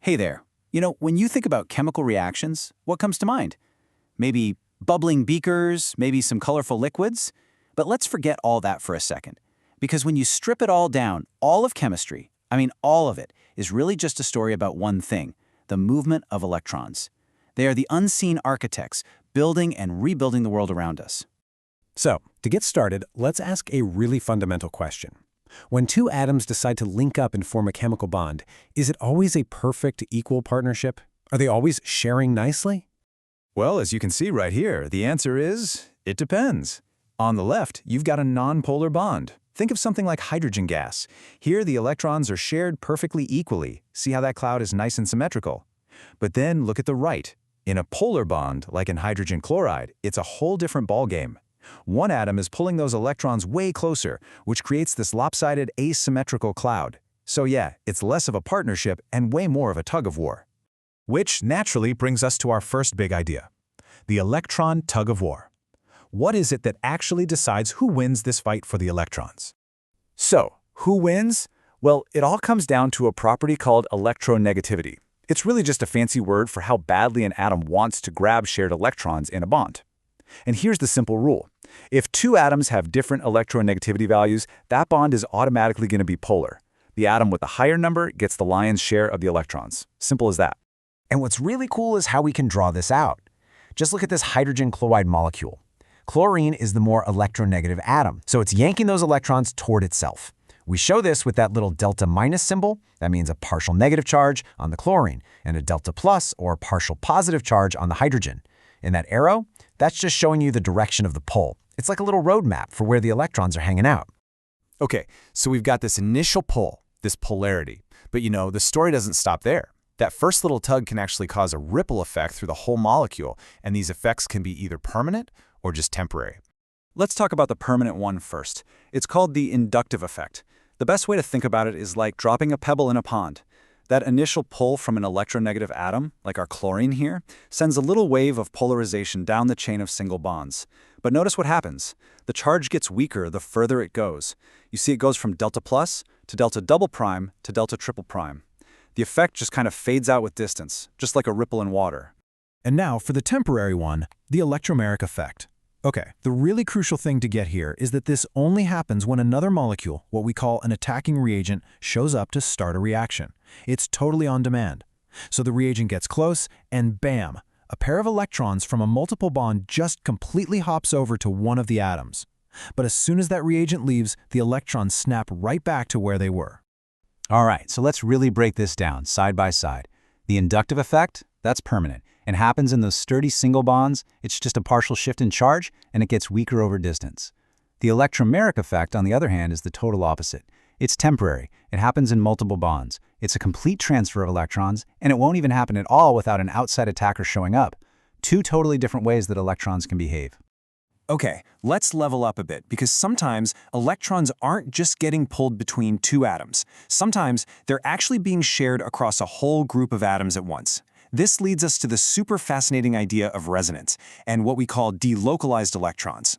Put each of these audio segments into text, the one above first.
Hey there. When you think about chemical reactions, what comes to mind? Maybe bubbling beakers, maybe some colorful liquids? But let's forget all that for a second. Because when you strip it all down, all of chemistry, all of it, is really just a story about one thing, the movement of electrons. They are the unseen architects, building and rebuilding the world around us. So, to get started, let's ask a really fundamental question. When two atoms decide to link up and form a chemical bond, is it always a perfect, equal partnership? Are they always sharing nicely? Well, as you can see right here, the answer is, it depends. On the left, you've got a nonpolar bond. Think of something like hydrogen gas. Here, the electrons are shared perfectly equally. See how that cloud is nice and symmetrical? But then look at the right. In a polar bond, like in hydrogen chloride, it's a whole different ballgame. One atom is pulling those electrons way closer, which creates this lopsided, asymmetrical cloud. So yeah, it's less of a partnership and way more of a tug-of-war. Which naturally brings us to our first big idea, the electron tug-of-war. What is it that actually decides who wins this fight for the electrons? So, who wins? Well, it all comes down to a property called electronegativity. It's really just a fancy word for how badly an atom wants to grab shared electrons in a bond. And here's the simple rule. If two atoms have different electronegativity values, that bond is automatically going to be polar. The atom with the higher number gets the lion's share of the electrons. Simple as that. And what's really cool is how we can draw this out. Just look at this hydrogen chloride molecule. Chlorine is the more electronegative atom, so it's yanking those electrons toward itself. We show this with that little delta minus symbol. That means a partial negative charge on the chlorine, and a delta plus or partial positive charge on the hydrogen. And that arrow, that's just showing you the direction of the pull. It's like a little road map for where the electrons are hanging out. Okay, so we've got this initial pull, this polarity. But the story doesn't stop there. That first little tug can actually cause a ripple effect through the whole molecule, and these effects can be either permanent or just temporary. Let's talk about the permanent one first. It's called the inductive effect. The best way to think about it is like dropping a pebble in a pond. That initial pull from an electronegative atom, like our chlorine here, sends a little wave of polarization down the chain of single bonds. But notice what happens. The charge gets weaker the further it goes. You see it goes from delta plus to delta double prime to delta triple prime. The effect just kind of fades out with distance, just like a ripple in water. And now for the temporary one, the electromeric effect. Okay, the really crucial thing to get here is that this only happens when another molecule, what we call an attacking reagent, shows up to start a reaction. It's totally on demand. So the reagent gets close, and bam, a pair of electrons from a multiple bond just completely hops over to one of the atoms. But as soon as that reagent leaves, the electrons snap right back to where they were. All right, so let's really break this down side by side. The inductive effect, that's permanent, and happens in those sturdy single bonds. It's just a partial shift in charge, and it gets weaker over distance. The electromeric effect, on the other hand, is the total opposite. It's temporary. It happens in multiple bonds. It's a complete transfer of electrons, and it won't even happen at all without an outside attacker showing up. Two totally different ways that electrons can behave. Okay, let's level up a bit, because sometimes electrons aren't just getting pulled between two atoms. Sometimes they're actually being shared across a whole group of atoms at once. This leads us to the super fascinating idea of resonance, and what we call delocalized electrons.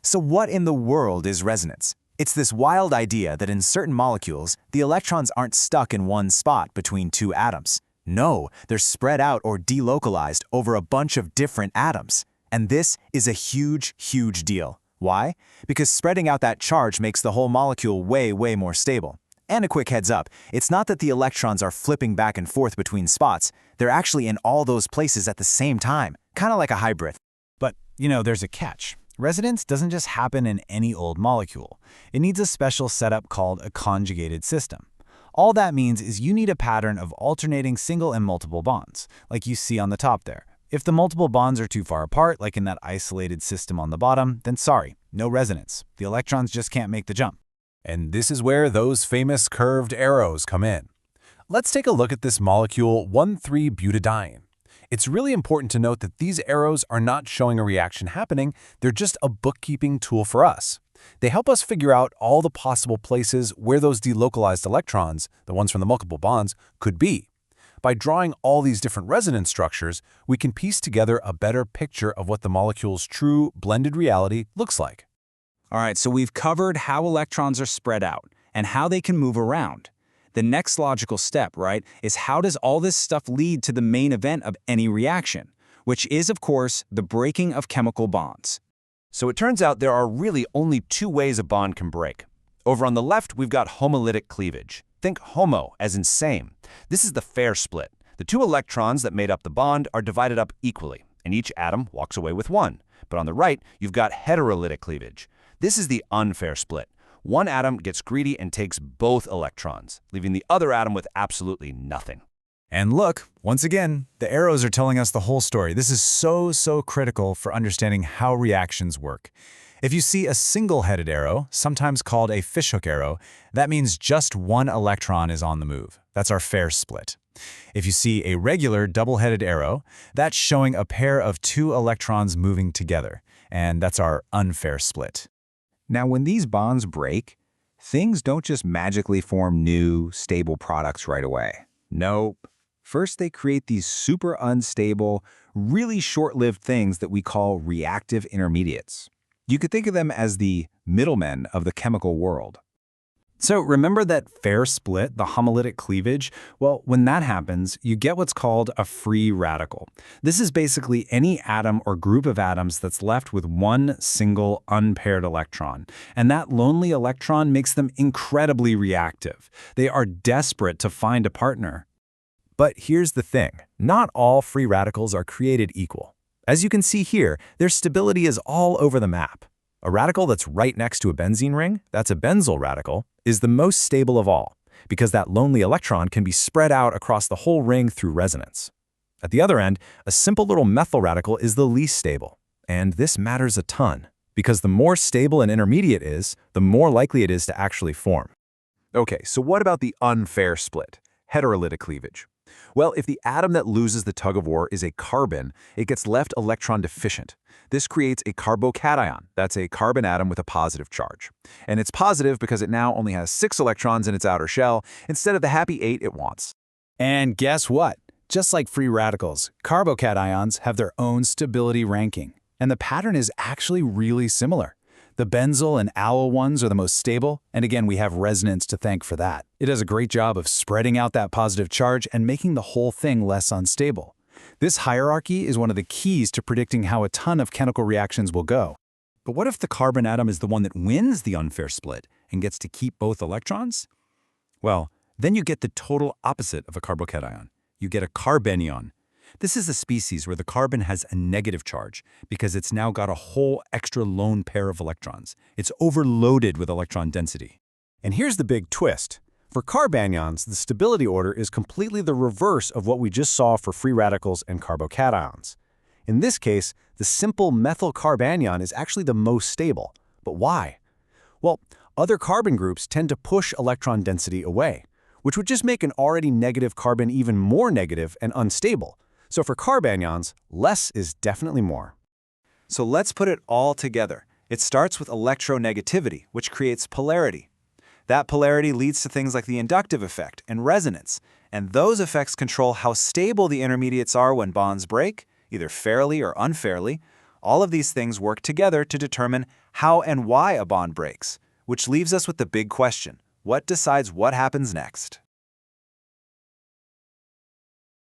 So what in the world is resonance? It's this wild idea that in certain molecules, the electrons aren't stuck in one spot between two atoms. No, they're spread out or delocalized over a bunch of different atoms. And this is a huge, huge deal. Why? Because spreading out that charge makes the whole molecule way, way more stable. And a quick heads up, it's not that the electrons are flipping back and forth between spots. They're actually in all those places at the same time, kind of like a hybrid. But, there's a catch. Resonance doesn't just happen in any old molecule. It needs a special setup called a conjugated system. All that means is you need a pattern of alternating single and multiple bonds, like you see on the top there. If the multiple bonds are too far apart, like in that isolated system on the bottom, then sorry, no resonance. The electrons just can't make the jump. And this is where those famous curved arrows come in. Let's take a look at this molecule 1,3-butadiene. It's really important to note that these arrows are not showing a reaction happening, they're just a bookkeeping tool for us. They help us figure out all the possible places where those delocalized electrons, the ones from the multiple bonds, could be. By drawing all these different resonance structures, we can piece together a better picture of what the molecule's true blended reality looks like. All right, so we've covered how electrons are spread out and how they can move around. The next logical step, right, is how does all this stuff lead to the main event of any reaction, which is, of course, the breaking of chemical bonds. So it turns out there are really only two ways a bond can break. Over on the left, we've got homolytic cleavage. Think homo as in same. This is the fair split. The two electrons that made up the bond are divided up equally, and each atom walks away with one. But on the right, you've got heterolytic cleavage. This is the unfair split. One atom gets greedy and takes both electrons, leaving the other atom with absolutely nothing. And look, once again, the arrows are telling us the whole story. This is so critical for understanding how reactions work. If you see a single-headed arrow, sometimes called a fishhook arrow, that means just one electron is on the move. That's our fair split. If you see a regular double-headed arrow, that's showing a pair of two electrons moving together, and that's our unfair split. Now, when these bonds break, things don't just magically form new, stable products right away. Nope. First, they create these super unstable, really short-lived things that we call reactive intermediates. You could think of them as the middlemen of the chemical world. So remember that fair split, the homolytic cleavage? Well, when that happens, you get what's called a free radical. This is basically any atom or group of atoms that's left with one single unpaired electron. And that lonely electron makes them incredibly reactive. They are desperate to find a partner. But here's the thing, not all free radicals are created equal. As you can see here, their stability is all over the map. A radical that's right next to a benzene ring, that's a benzyl radical, is the most stable of all, because that lonely electron can be spread out across the whole ring through resonance. At the other end, a simple little methyl radical is the least stable. And this matters a ton, because the more stable an intermediate is, the more likely it is to actually form. Okay, so what about the unfair split, heterolytic cleavage? Well, if the atom that loses the tug-of-war is a carbon, it gets left electron deficient. This creates a carbocation. That's a carbon atom with a positive charge. And it's positive because it now only has 6 electrons in its outer shell instead of the happy 8 it wants. And guess what? Just like free radicals, carbocations have their own stability ranking. And the pattern is actually really similar. The benzyl and allyl ones are the most stable, and again, we have resonance to thank for that. It does a great job of spreading out that positive charge and making the whole thing less unstable. This hierarchy is one of the keys to predicting how a ton of chemical reactions will go. But what if the carbon atom is the one that wins the unfair split and gets to keep both electrons? Well, then you get the total opposite of a carbocation. You get a carbanion. This is a species where the carbon has a negative charge because it's now got a whole extra lone pair of electrons. It's overloaded with electron density. And here's the big twist. For carbanions, the stability order is completely the reverse of what we just saw for free radicals and carbocations. In this case, the simple methyl carbanion is actually the most stable. But why? Well, other carbon groups tend to push electron density away, which would just make an already negative carbon even more negative and unstable. So for carbanions, less is definitely more. So let's put it all together. It starts with electronegativity, which creates polarity. That polarity leads to things like the inductive effect and resonance, and those effects control how stable the intermediates are when bonds break, either fairly or unfairly. All of these things work together to determine how and why a bond breaks, which leaves us with the big question: what decides what happens next?